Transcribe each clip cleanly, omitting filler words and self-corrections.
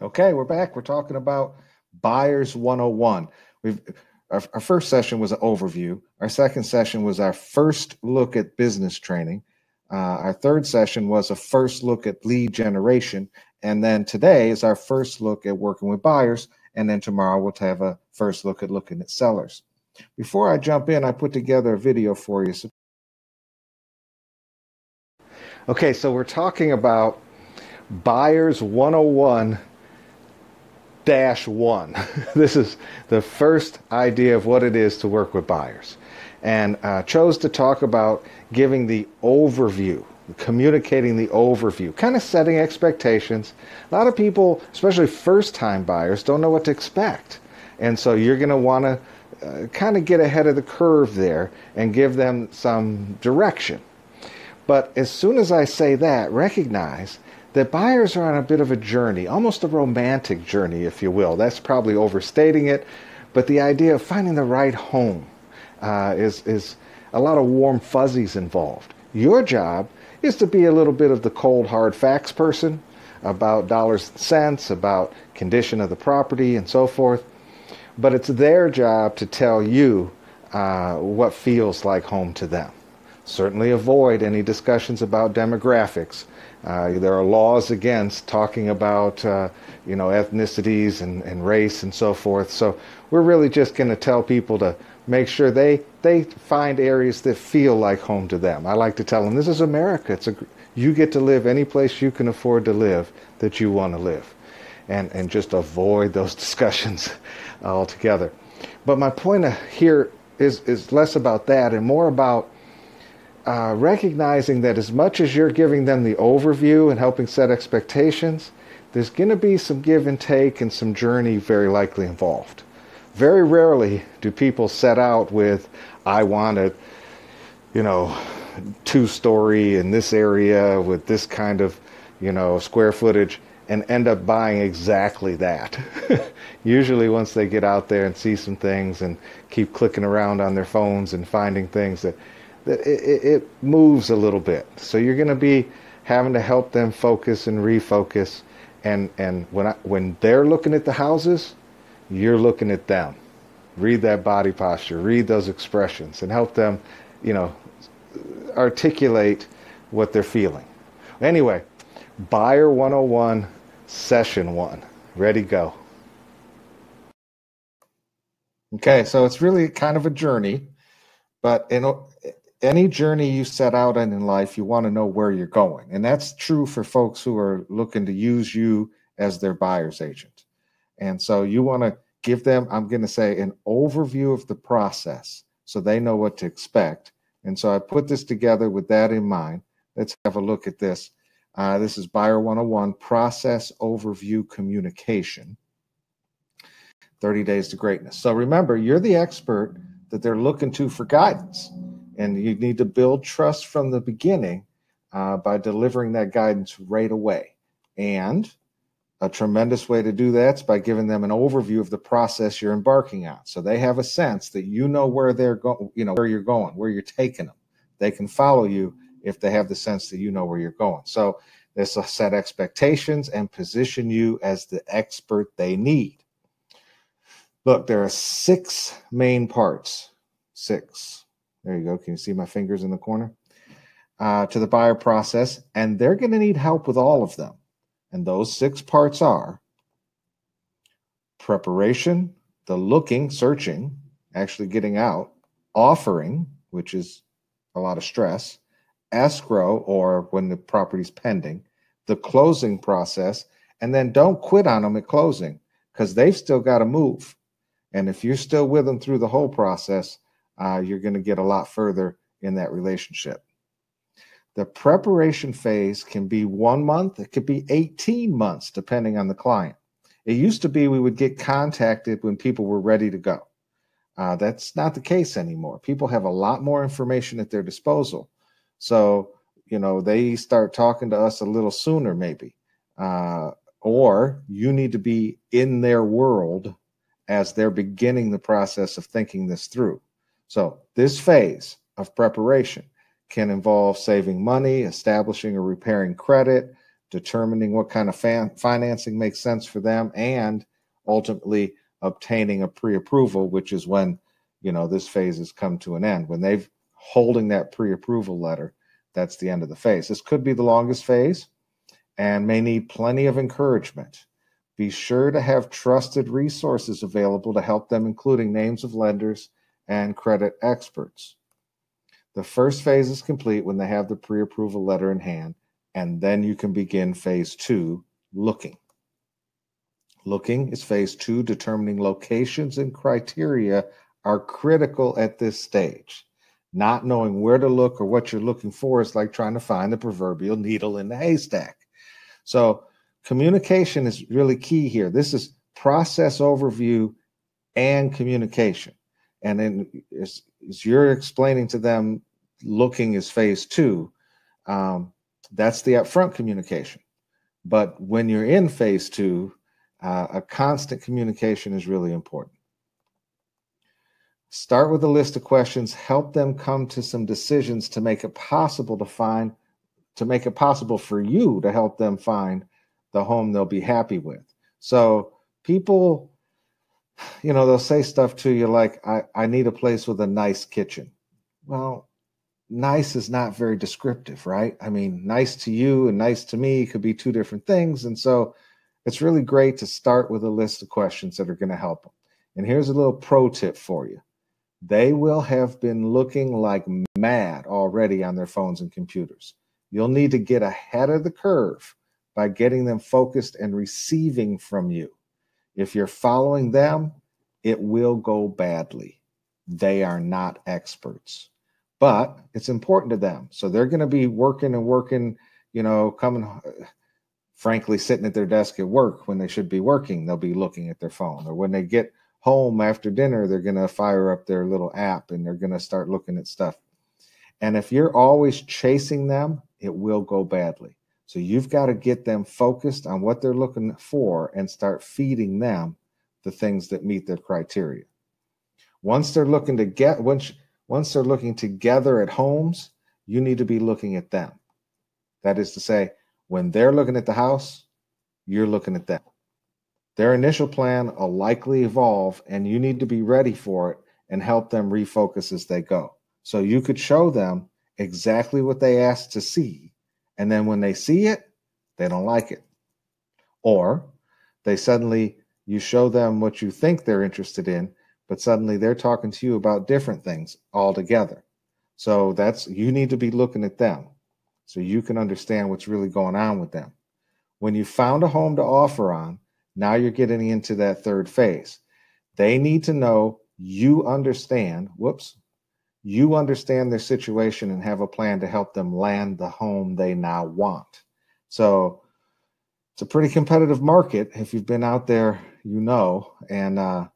Okay, we're back. We're talking about Buyers 101. Our first session was an overview. Our second session was our first look at business training. Our third session was a first look at lead generation. And then today is our first look at working with buyers. And then tomorrow we'll have a first look at looking at sellers. Before I jump in, I put together a video for you. Okay, so we're talking about Buyers 101-1. This is the first idea of what it is to work with buyers. And chose to talk about giving the overview, communicating the overview, kind of setting expectations. A lot of people, especially first-time buyers, don't know what to expect. And so you're going to want to kind of get ahead of the curve there and give them some direction. But as soon as I say that, recognize that buyers are on a bit of a journey, almost a romantic journey, if you will. That's probably overstating it, but the idea of finding the right home is a lot of warm fuzzies involved. Your job is to be a little bit of the cold, hard facts person about dollars and cents, about condition of the property and so forth. But it's their job to tell you what feels like home to them. Certainly avoid any discussions about demographics. There are laws against talking about ethnicities and race and so forth. So we're really just going to tell people to make sure they find areas that feel like home to them. I like to tell them, this is America. You get to live any place you can afford to live that you want to live. And just avoid those discussions altogether. But my point here is less about that and more about recognizing that as much as you're giving them the overview and helping set expectations, there's going to be some give and take and some journey very likely involved. Very rarely do people set out with, I want a, 2-story in this area with this kind of, square footage and end up buying exactly that. Usually once they get out there and see some things and keep clicking around on their phones and finding things that it moves a little bit. So you're going to be having to help them focus and refocus. And when they're looking at the houses, you're looking at them. Read that body posture, read those expressions, and help them, articulate what they're feeling. Anyway, Buyer 101, Session 1. Ready, go. Okay, so it's really kind of a journey, but any journey you set out on in life, you want to know where you're going. And that's true for folks who are looking to use you as their buyer's agent. And so you want to give them, I'm going to say, an overview of the process so they know what to expect. And so I put this together with that in mind. Let's have a look at this. This is Buyer 101, Process Overview Communication. 30 Days to Greatness. So remember, you're the expert that they're looking to for guidance. And you need to build trust from the beginning by delivering that guidance right away. And a tremendous way to do that is by giving them an overview of the process you're embarking on. So they have a sense that you know where they're going, where you're going, where you're taking them. They can follow you if they have the sense that you know where you're going. So this will set expectations and position you as the expert they need. Look, there are 6 main parts. 6. There you go. Can you see my fingers in the corner? To the buyer process, and they're going to need help with all of them. And those 6 parts are preparation, the looking, searching, actually getting out, offering, which is a lot of stress, escrow, or when the property's pending, the closing process, and then don't quit on them at closing because they've still got to move. And if you're still with them through the whole process, you're going to get a lot further in that relationship. The preparation phase can be 1 month. It could be 18 months, depending on the client. It used to be we would get contacted when people were ready to go. That's not the case anymore. People have a lot more information at their disposal. So, they start talking to us a little sooner maybe. Or you need to be in their world as they're beginning the process of thinking this through. So this phase of preparation can involve saving money, establishing or repairing credit, determining what kind of financing makes sense for them, and ultimately obtaining a pre-approval, which is when, this phase has come to an end. When they've holding that pre-approval letter, that's the end of the phase. This could be the longest phase and may need plenty of encouragement. Be sure to have trusted resources available to help them, including names of lenders and credit experts. The first phase is complete when they have the pre-approval letter in hand, and then you can begin phase 2, looking. Looking is phase 2. Determining locations and criteria are critical at this stage. Not knowing where to look or what you're looking for is like trying to find the proverbial needle in the haystack. So communication is really key here. This is process overview and communication. And then as you're explaining to them, looking is phase 2. That's the upfront communication. But when you're in phase 2, a constant communication is really important. Start with a list of questions. Help them come to some decisions to make it possible for you to help them find the home they'll be happy with. So people, they'll say stuff to you like, I need a place with a nice kitchen. Well, nice is not very descriptive, right? I mean, nice to you and nice to me could be two different things. And so it's really great to start with a list of questions that are going to help them. And here's a little pro tip for you. They will have been looking like mad already on their phones and computers. You'll need to get ahead of the curve by getting them focused and receiving from you. If you're following them, it will go badly. They are not experts, but it's important to them. So they're going to be working, frankly, sitting at their desk at work when they should be working. They'll be looking at their phone, or when they get home after dinner, they're going to fire up their little app and they're going to start looking at stuff. And if you're always chasing them, it will go badly. So you've got to get them focused on what they're looking for and start feeding them the things that meet their criteria. Once they're looking together at homes, you need to be looking at them. That is to say, when they're looking at the house, you're looking at them. Their initial plan will likely evolve, and you need to be ready for it and help them refocus as they go. So you could show them exactly what they asked to see, and then when they see it, they don't like it. Or you show them what you think they're interested in, but suddenly they're talking to you about different things altogether. So you need to be looking at them so you can understand what's really going on with them. When you found a home to offer on, now you're getting into that third phase. They need to know you understand their situation and have a plan to help them land the home they now want. So it's a pretty competitive market. If you've been out there, and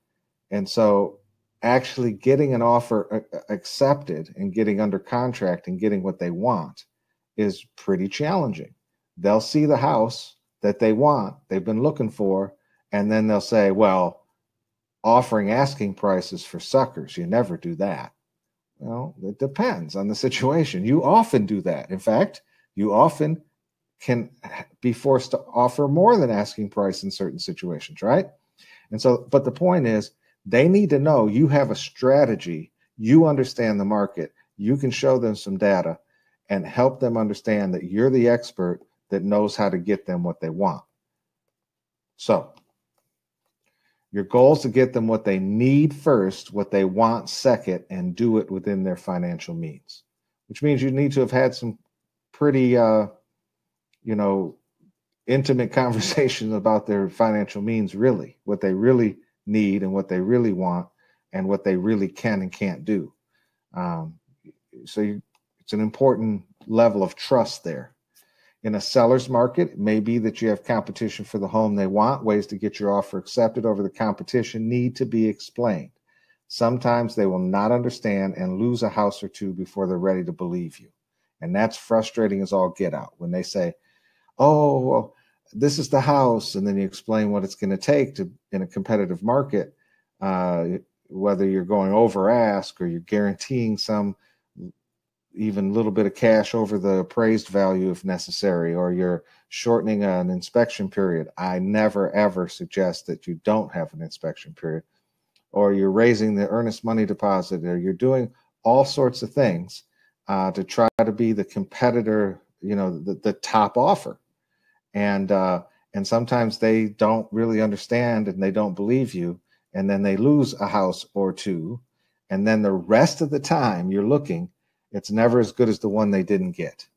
so actually getting an offer accepted and getting under contract and getting what they want is pretty challenging. They'll see the house that they want, they've been looking for, and then they'll say, well, offering asking prices for suckers, you never do that. Well, it depends on the situation. You often do that. In fact, you often can be forced to offer more than asking price in certain situations, right? And so, but the point is, they need to know you have a strategy, you understand the market, you can show them some data and help them understand that you're the expert that knows how to get them what they want. So your goal is to get them what they need first, what they want second, and do it within their financial means, which means you need to have had some pretty, intimate conversations about their financial means, really, what they really need and what they really want and what they really can and can't do. It's an important level of trust there. In a seller's market, it may be that you have competition for the home they want. Ways to get your offer accepted over the competition need to be explained. Sometimes they will not understand and lose a house or two before they're ready to believe you. And that's frustrating as all get out when they say, oh, well, this is the house. And then you explain what it's going to take in a competitive market, whether you're going over ask or you're guaranteeing some even a little bit of cash over the appraised value if necessary, or you're shortening an inspection period. I never, ever suggest that you don't have an inspection period, or you're raising the earnest money deposit, or you're doing all sorts of things to try to be the competitor, the top offer. And sometimes they don't really understand and they don't believe you. And then they lose a house or two. And then the rest of the time you're looking, it's never as good as the one they didn't get.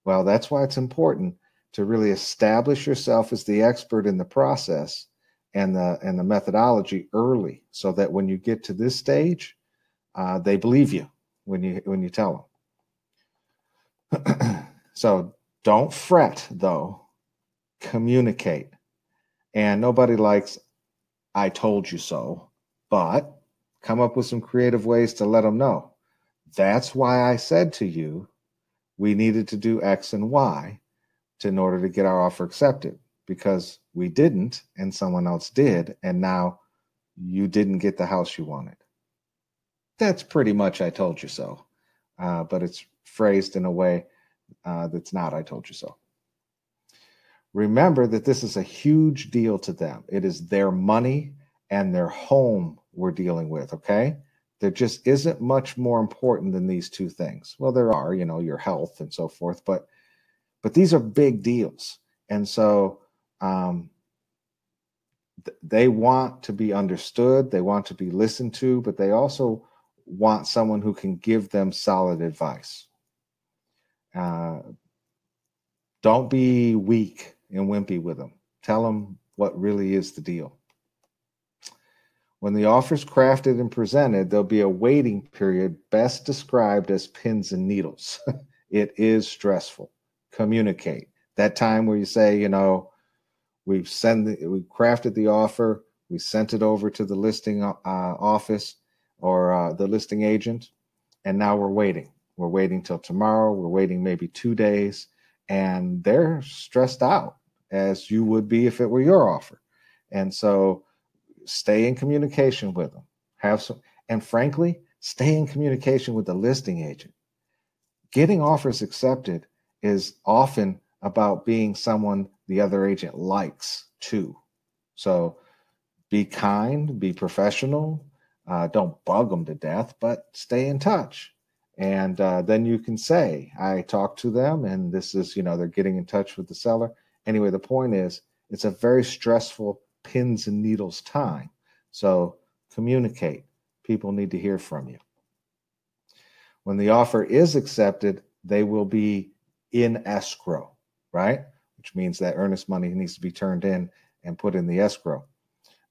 Well, that's why it's important to really establish yourself as the expert in the process and the methodology early, so that when you get to this stage, they believe you when you tell them. So don't fret, though. Communicate. And nobody likes "I told you so," but come up with some creative ways to let them know. That's why I said to you we needed to do X and Y in order to get our offer accepted, because we didn't and someone else did, and now you didn't get the house you wanted. That's pretty much "I told you so," but it's phrased in a way that's not "I told you so." Remember that this is a huge deal to them. It is their money and their home we're dealing with, okay? There just isn't much more important than these two things. Well, there are, your health and so forth, but these are big deals. And so they want to be understood, they want to be listened to, but they also want someone who can give them solid advice. Don't be weak and wimpy with them. Tell them what really is the deal. When the offer's crafted and presented, there'll be a waiting period best described as pins and needles. It is stressful. Communicate. That time where you say, we crafted the offer, we sent it over to the listing office or the listing agent, and now we're waiting. We're waiting till tomorrow. We're waiting maybe 2 days, and they're stressed out, as you would be if it were your offer. And so stay in communication with them. And frankly, stay in communication with the listing agent. Getting offers accepted is often about being someone the other agent likes too. So be kind, be professional, don't bug them to death, but stay in touch. And then you can say, I talked to them and this is, they're getting in touch with the seller. Anyway, the point is, it's a very stressful pins and needles time. So communicate. People need to hear from you. When the offer is accepted, they will be in escrow, right? Which means that earnest money needs to be turned in and put in the escrow.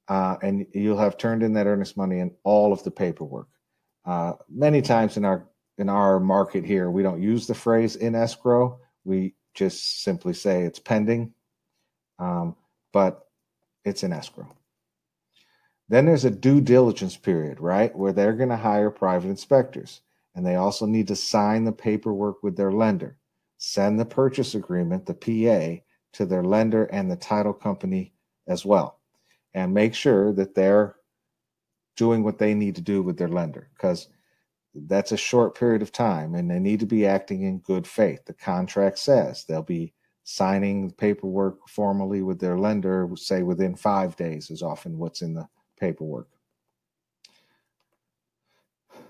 And you'll have turned in that earnest money and all of the paperwork. Many times in our market here, we don't use the phrase "in escrow." We just simply say it's pending, but it's in escrow. Then there's a due diligence period, right, where they're going to hire private inspectors, and they also need to sign the paperwork with their lender, send the purchase agreement, the PA, to their lender and the title company as well, and make sure that they're doing what they need to do with their lender, because that's a short period of time and they need to be acting in good faith. The contract says they'll be signing the paperwork formally with their lender, say within 5 days is often what's in the paperwork.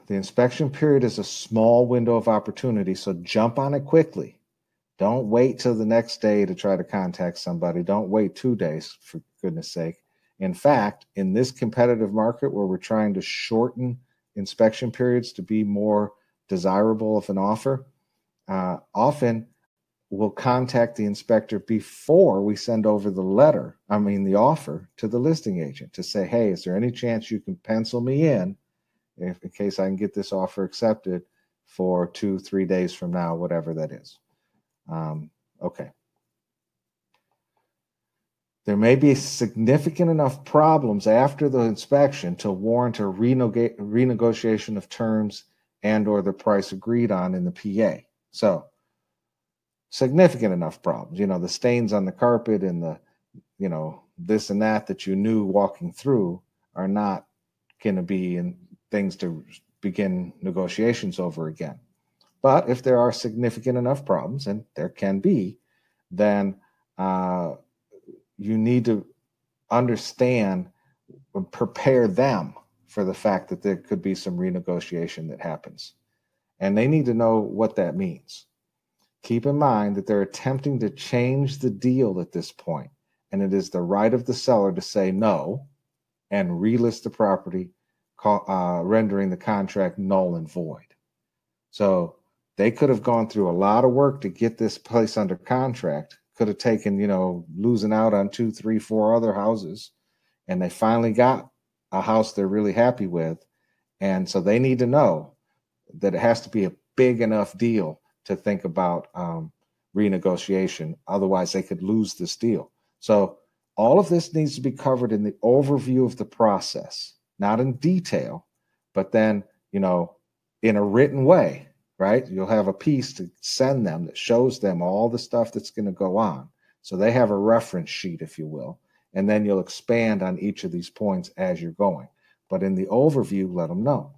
The inspection period is a small window of opportunity, so jump on it quickly. Don't wait till the next day to try to contact somebody. Don't wait 2 days, for goodness sake. In fact, in this competitive market where we're trying to shorten inspection periods to be more desirable of an offer, often we'll contact the inspector before we send over the offer to the listing agent to say, hey, is there any chance you can pencil me in case I can get this offer accepted for 2-3 days from now, whatever that is. Okay. There may be significant enough problems after the inspection to warrant a renegotiation of terms and or the price agreed on in the PA. So significant enough problems, the stains on the carpet and the, this and that you knew walking through are not going to be in things to begin negotiations over again. But if there are significant enough problems, and there can be, then you need to understand and prepare them for the fact that there could be some renegotiation that happens. And they need to know what that means. Keep in mind that they're attempting to change the deal at this point, and it is the right of the seller to say no and relist the property, rendering the contract null and void. So they could have gone through a lot of work to get this place under contract, could have taken, losing out on 2, 3, 4 other houses, and they finally got a house they're really happy with. And so they need to know that it has to be a big enough deal to think about renegotiation. Otherwise, they could lose this deal. So all of this needs to be covered in the overview of the process, not in detail, but then, in a written way, right? You'll have a piece to send them that shows them all the stuff that's going to go on. So they have a reference sheet, if you will, and then you'll expand on each of these points as you're going. But in the overview, let them know.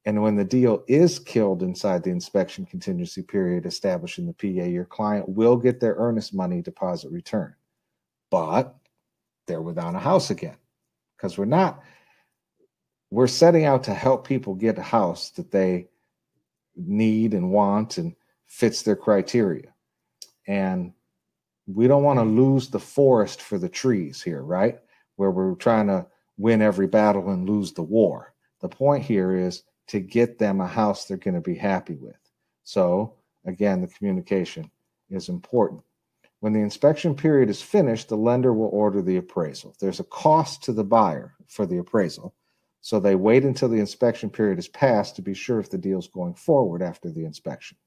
And when the deal is killed inside the inspection contingency period established in the PA, your client will get their earnest money deposit return. But they're without a house again, because we're setting out to help people get a house that they need and want and fits their criteria. And we don't want to lose the forest for the trees here, right? Where we're trying to win every battle and lose the war. The point here is to get them a house they're going to be happy with. So again, the communication is important. When the inspection period is finished, the lender will order the appraisal. There's a cost to the buyer for the appraisal, so they wait until the inspection period is passed to be sure if the deal's going forward after the inspection,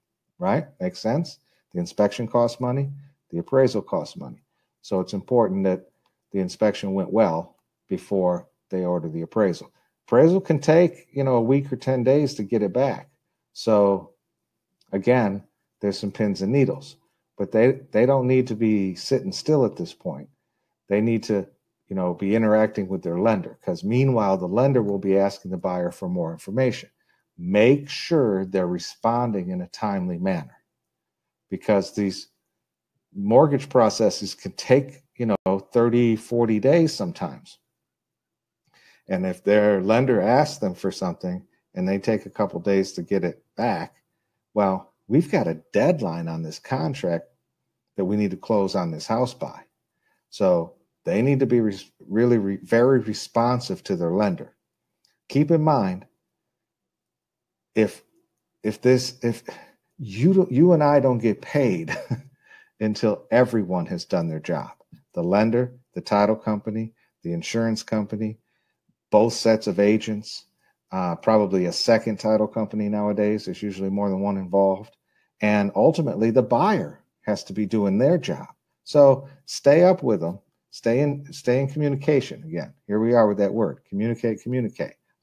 right? Makes sense? The inspection costs money, the appraisal costs money. So it's important that the inspection went well before they order the appraisal. Appraisal can take, a week or 10 days to get it back. So again, there's some pins and needles, but they don't need to be sitting still at this point. They need to, be interacting with their lender, because meanwhile, the lender will be asking the buyer for more information. Make sure they're responding in a timely manner, because these mortgage processes can take, 30, 40 days sometimes. And if their lender asks them for something and they take a couple days to get it back, well, we've got a deadline on this contract that we need to close on this house by. So they need to be very responsive to their lender. Keep in mind, if you and I don't get paid until everyone has done their job, the lender, the title company, the insurance company, both sets of agents, probably a second title company nowadays. There's usually more than one involved. And ultimately, the buyer has to be doing their job. So stay up with them. Stay in communication. Again, here we are with that word, communicate.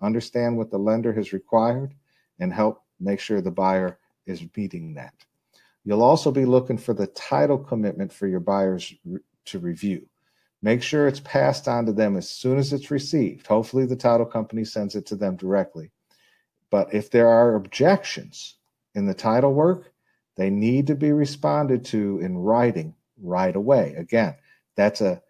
Understand what the lender has required and help make sure the buyer is meeting that. You'll also be looking for the title commitment for your buyers to review. Make sure it's passed on to them as soon as it's received. Hopefully the title company sends it to them directly. But if there are objections in the title work, they need to be responded to in writing right away. Again, that's a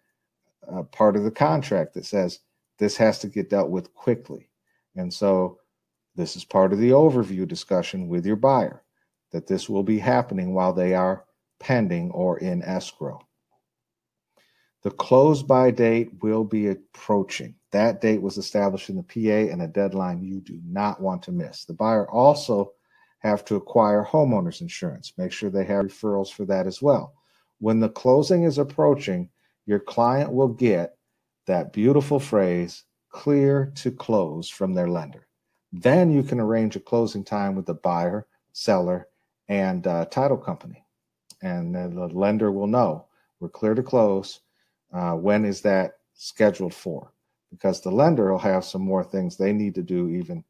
part of the contract that says this has to get dealt with quickly. And so this is part of the overview discussion with your buyer, that this will be happening while they are pending or in escrow. The close by date will be approaching. That date was established in the PA and a deadline you do not want to miss. The buyer also have to acquire homeowners insurance. Make sure they have referrals for that as well. When the closing is approaching, your client will get that beautiful phrase, clear to close, from their lender. Then you can arrange a closing time with the buyer, seller, and title company. And then the lender will know we're clear to close. When is that scheduled for? Because the lender will have some more things they need to do even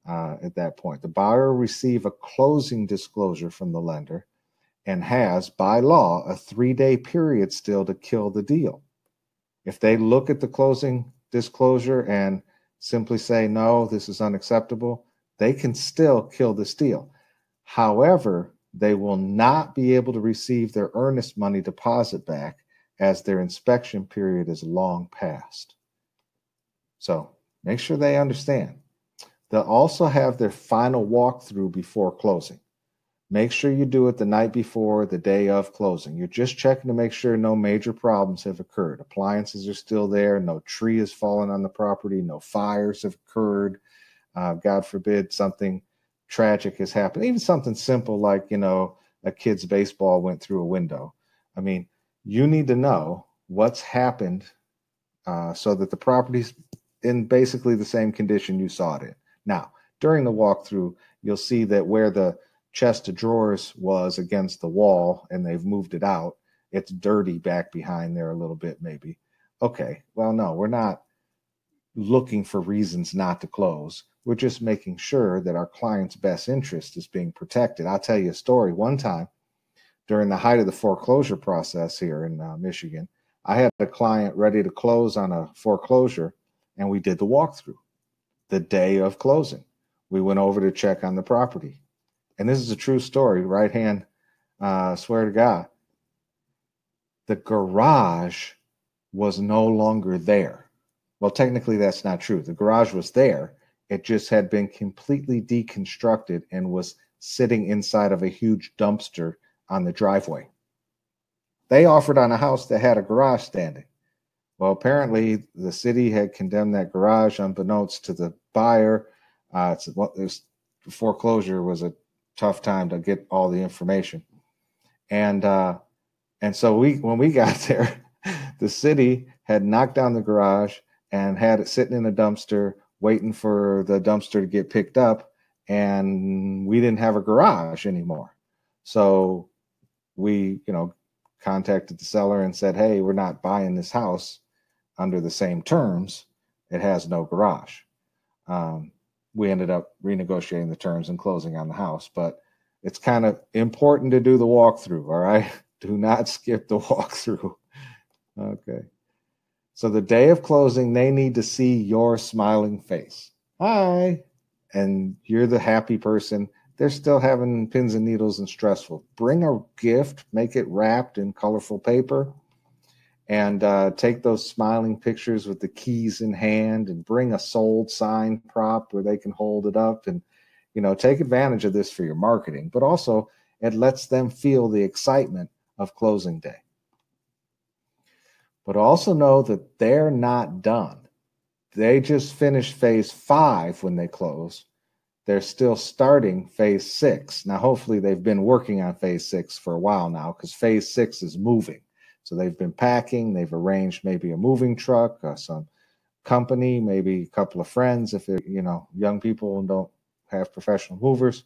at that point. The buyer will receive a closing disclosure from the lender and has, by law, a 3-day period still to kill the deal. If they look at the closing disclosure and simply say, no, this is unacceptable, they can still kill this deal. However, they will not be able to receive their earnest money deposit back as their inspection period is long past. So make sure they understand. They'll also have their final walkthrough before closing. Make sure you do it the night before, the day of closing. You're just checking to make sure no major problems have occurred. Appliances are still there, no tree has fallen on the property, no fires have occurred. God forbid something tragic has happened. Even something simple like, a kid's baseball went through a window. I mean, you need to know what's happened so that the property's in basically the same condition you saw it in. Now, during the walkthrough, you'll see that where the chest of drawers was against the wall and they've moved it out, it's dirty back behind there a little bit maybe. Okay, well, no, we're not looking for reasons not to close. We're just making sure that our client's best interest is being protected. I'll tell you a story. One time during the height of the foreclosure process here in Michigan, I had a client ready to close on a foreclosure and we did the walkthrough the day of closing. We went over to check on the property. And this is a true story, right hand, swear to God. The garage was no longer there. Well, technically that's not true. The garage was there. It just had been completely deconstructed and was sitting inside of a huge dumpster on the driveway. They offered on a house that had a garage standing. Well, apparently the city had condemned that garage unbeknownst to the buyer. Foreclosure was a tough time to get all the information. And so when we got there, the city had knocked down the garage and had it sitting in a dumpster waiting for the dumpster to get picked up, and we didn't have a garage anymore. So we, contacted the seller and said, hey, we're not buying this house under the same terms. It has no garage. We ended up renegotiating the terms and closing on the house, but it's kind of important to do the walkthrough, all right? Do not skip the walkthrough. Okay. So the day of closing, they need to see your smiling face. Hi. And you're the happy person. They're still having pins and needles and stressful. Bring a gift, make it wrapped in colorful paper, and take those smiling pictures with the keys in hand, and bring a sold sign prop where they can hold it up, and take advantage of this for your marketing. But also it lets them feel the excitement of closing day. But also know that they're not done. They just finished phase 5 when they close. They're still starting phase 6. Now, hopefully they've been working on phase 6 for a while now, because phase 6 is moving. So they've been packing, they've arranged maybe a moving truck, some company, maybe a couple of friends if they're, young people and don't have professional movers.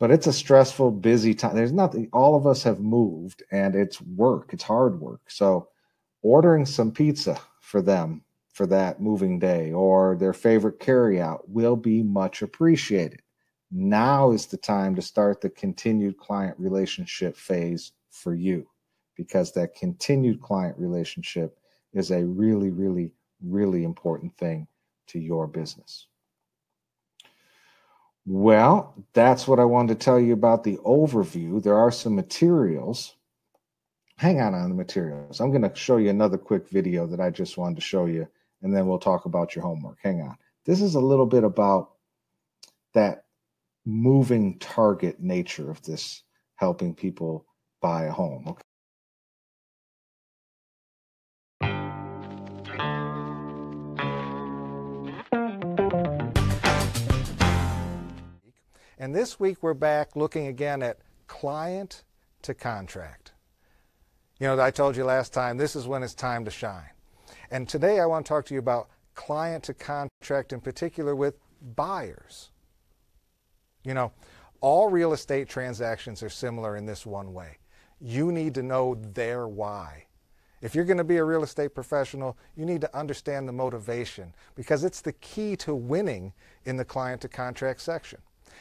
But it's a stressful, busy time. There's nothing, all of us have moved, and it's work, it's hard work. So ordering some pizza for them for that moving day, or their favorite carryout, will be much appreciated. Now is the time to start the continued client relationship phase for you, because that continued client relationship is a really, really, really important thing to your business. Well, that's what I wanted to tell you about the overview. There are some materials. Hang on the materials. I'm going to show you another quick video that I just wanted to show you, and then we'll talk about your homework. Hang on. This is a little bit about that moving target nature of this, helping people buy a home. Okay. And this week we're back looking again at client to contract. I told you last time, this is when it's time to shine. And today I want to talk to you about client to contract, in particular with buyers. All real estate transactions are similar in this one way. You need to know their why. If you're going to be a real estate professional, you need to understand the motivation, because it's the key to winning in the client to contract section.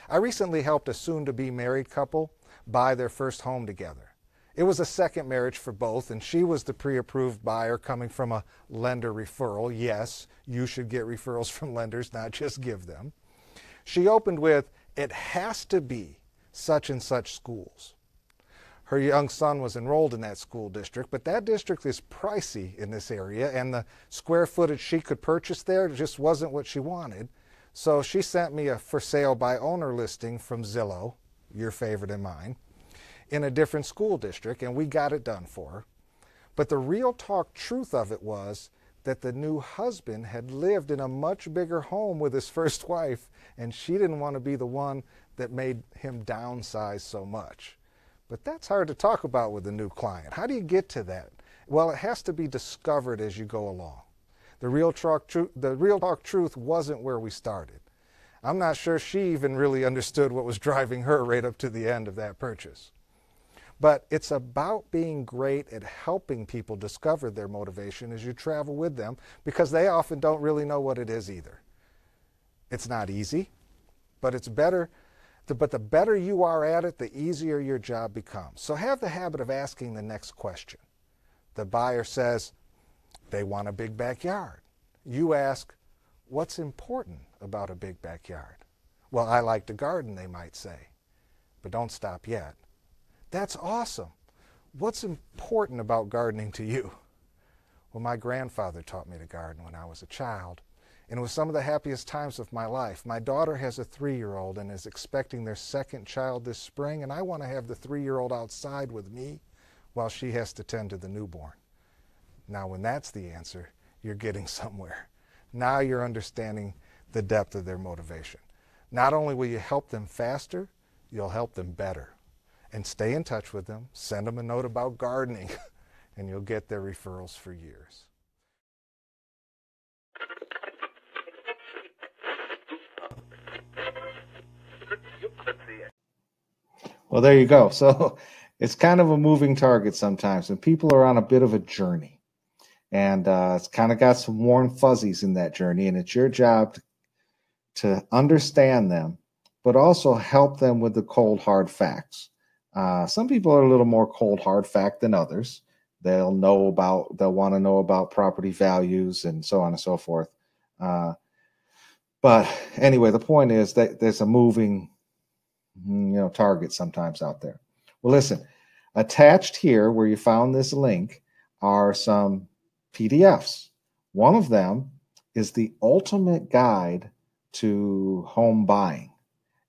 I recently helped a soon-to-be married couple buy their first home together. It was a second marriage for both, and she was the pre-approved buyer coming from a lender referral. Yes, you should get referrals from lenders, not just give them. She opened with It has to be such and such schools. Her young son was enrolled in that school district, but that district is pricey in this area, and the square footage she could purchase there just wasn't what she wanted. So she sent me a for sale by owner listing from Zillow, your favorite and mine, in a different school district, and we got it done for her. But the real talk truth of it was that the new husband had lived in a much bigger home with his first wife, and she didn't want to be the one that made him downsize so much. But that's hard to talk about with a new client. How do you get to that? Well, it has to be discovered as you go along. The real talk truth wasn't where we started. I'm not sure she even really understood what was driving her right up to the end of that purchase. But it's about being great at helping people discover their motivation as you travel with them, because they often don't really know what it is either. It's not easy, but it's better. But the better you are at it, the easier your job becomes. So have the habit of asking the next question. The buyer says they want a big backyard. You ask, what's important about a big backyard? Well, I like to garden, they might say. But don't stop yet. That's awesome. What's important about gardening to you? Well, my grandfather taught me to garden when I was a child, and it was some of the happiest times of my life. My daughter has a 3-year-old and is expecting their second child this spring, and I want to have the 3-year-old outside with me while she has to tend to the newborn. Now, when that's the answer, you're getting somewhere. Now you're understanding the depth of their motivation. Not only will you help them faster, you'll help them better. And stay in touch with them, send them a note about gardening, and you'll get their referrals for years. Well, there you go. So it's kind of a moving target sometimes, and people are on a bit of a journey. And it's kind of got some warm fuzzies in that journey, and it's your job to understand them, but also help them with the cold, hard facts. Some people are a little more cold, hard fact than others. They'll want to know about property values and so on and so forth. But anyway, the point is that there's a moving, target sometimes out there. Well, listen, attached here where you found this link are some PDFs. One of them is the ultimate guide to home buying.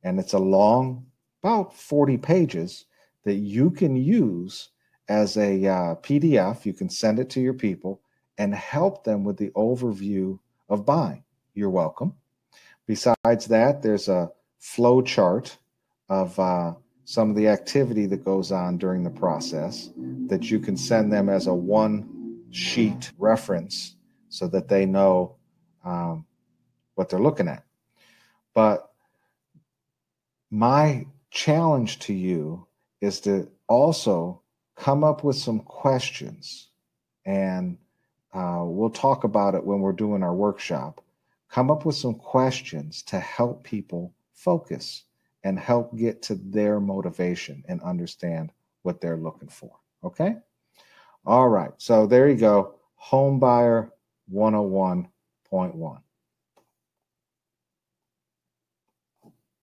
And it's a long, about 40 pages that you can use as a PDF. You can send it to your people and help them with the overview of buying. You're welcome. Besides that, there's a flow chart of some of the activity that goes on during the process that you can send them as a one-sheet reference so that they know what they're looking at. But my challenge to you is to also come up with some questions, and we'll talk about it when we're doing our workshop. Come up with some questions to help people focus and help get to their motivation and understand what they're looking for. Okay? All right. So there you go. Home Buyer 101.1.